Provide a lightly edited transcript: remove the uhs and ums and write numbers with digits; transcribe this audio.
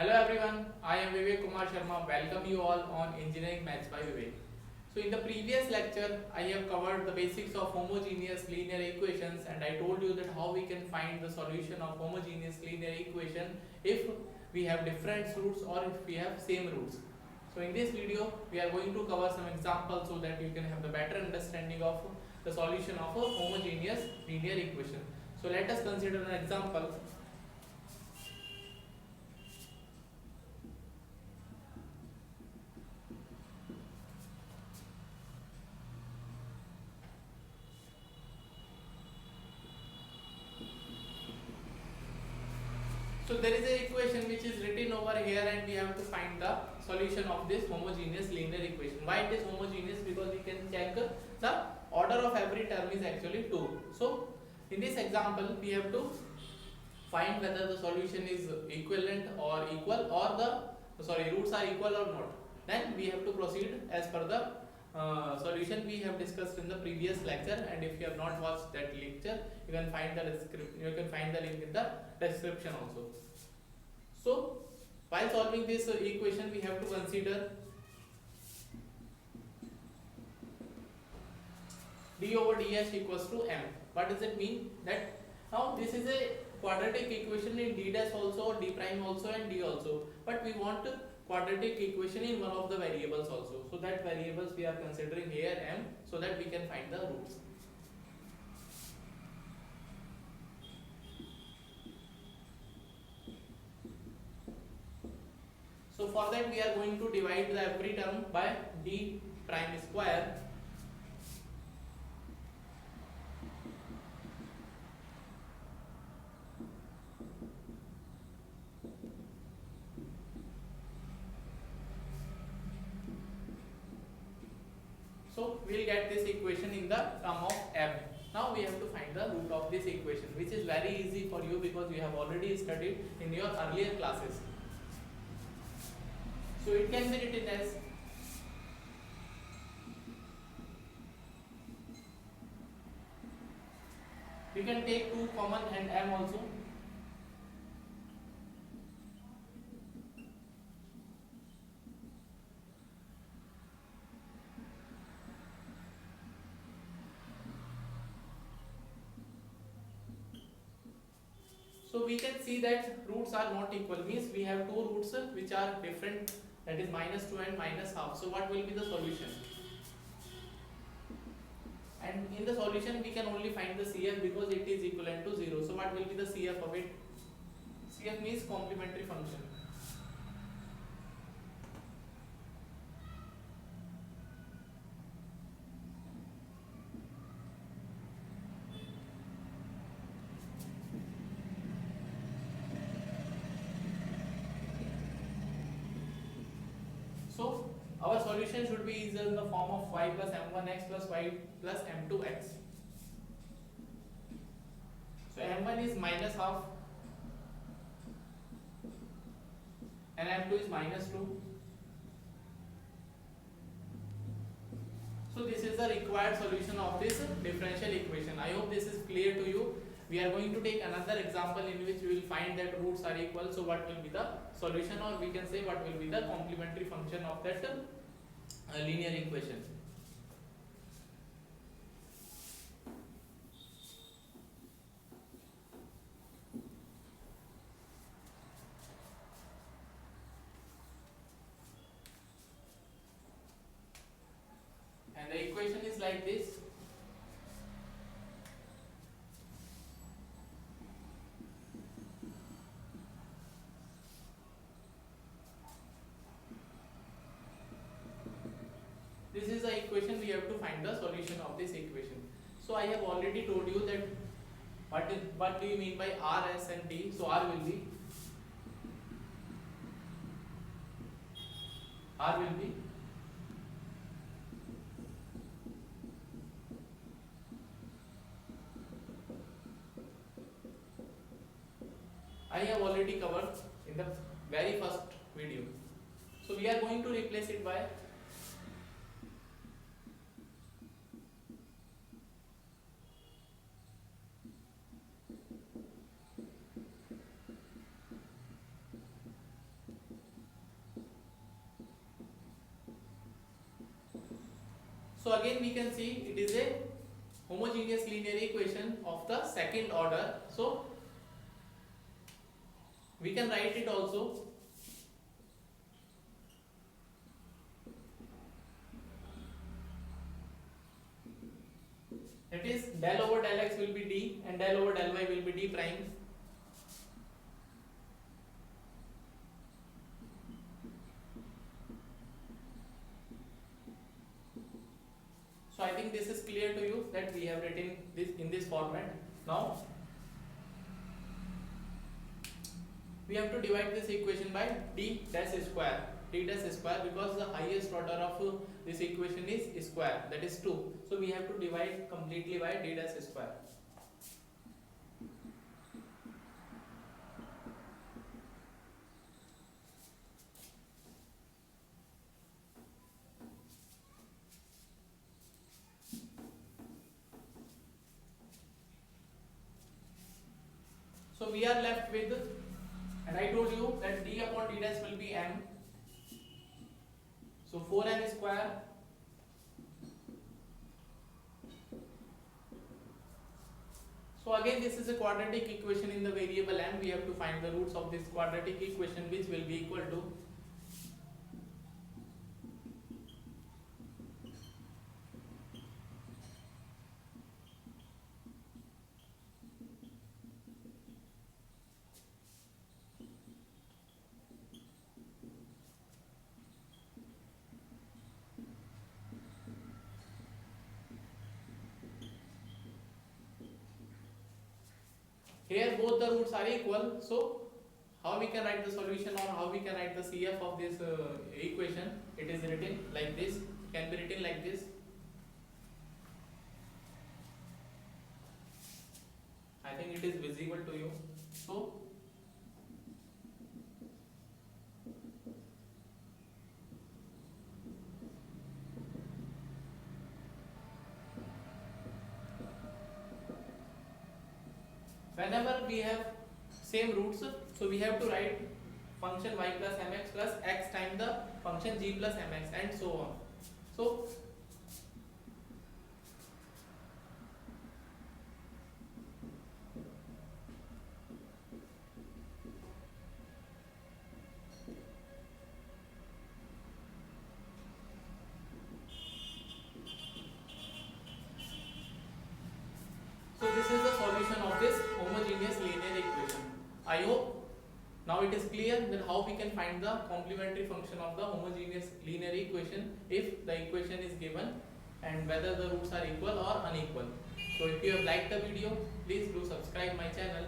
Hello everyone, I am Vivek Kumar Sharma. Welcome you all on Engineering Maths by Vivek. So in the previous lecture, I have covered the basics of homogeneous linear equations and I told you that how we can find the solution of homogeneous linear equation if we have different roots or if we have same roots. So in this video, we are going to cover some examples so that you can have the better understanding of the solution of a homogeneous linear equation. So let us consider an example. So there is a equation which is written over here and we have to find the solution of this homogeneous linear equation. Why it is homogeneous? Because we can check the order of every term is actually 2. So in this example we have to find whether the solution is equivalent or equal or the roots are equal or not. Then we have to proceed as per the solution we have discussed in the previous lecture, and if you have not watched that lecture you can find the link in the description also. So while solving this equation we have to consider d over dx equals to m. What does it mean? That now this is a quadratic equation in d dash also, d prime also and d also, but we want quadratic equation in one of the variables also. So that variables we are considering here m, so that we can find the roots. So for that we are going to divide the every term by d prime square. So we will get this equation in the term of m. Now we have to find the root of this equation, which is very easy for you because you have already studied in your earlier classes. So it can be written as we can take 2 common and m also. So we can see that roots are not equal, means we have two roots which are different, that is -2 and -half. So what will be the solution? And in the solution we can only find the CF because it is equivalent to 0. So what will be the CF of it? CF means complementary function. So our solution should be either in the form of y plus m1x plus y plus m2x. So m1 is -half and m2 is -2. So this is the required solution of this differential equation. I hope this is clear to you. We are going to take another example in which we will find that roots are equal. So what will be the solution, or we can say what will be the complementary function of that linear equation. And the equation is like this. This is the equation. We have to find the solution of this equation. So I have already told you that what do you mean by R, S and T? So R will be I have already covered in the very first video. So we are going to replace it by So again we can see it is a homogeneous linear equation of the second order. So we can write it also. That is del over del x will be d and del over del y will be d prime. So I think this is clear to you that we have written this in this format. Now we have to divide this equation by d dash square. D dash square, because the highest order of this equation is square, that is 2. So we have to divide completely by d dash square. So we are left with, and I told you that d upon d dash will be m. So 4m square so again this is a quadratic equation in the variable m. We have to find the roots of this quadratic equation, which will be equal to here both the roots are equal. So how we can write the solution, or how we can write the CF of this equation? It is written like this, can be written like this. I think it is visible to you. So whenever we have same roots, so we have to write function y plus mx plus x times the function g plus mx and so on. So this is the solution of this homogeneous linear equation. I hope now it is clear that how we can find the complementary function of the homogeneous linear equation if the equation is given and whether the roots are equal or unequal. So if you have liked the video, please do subscribe my channel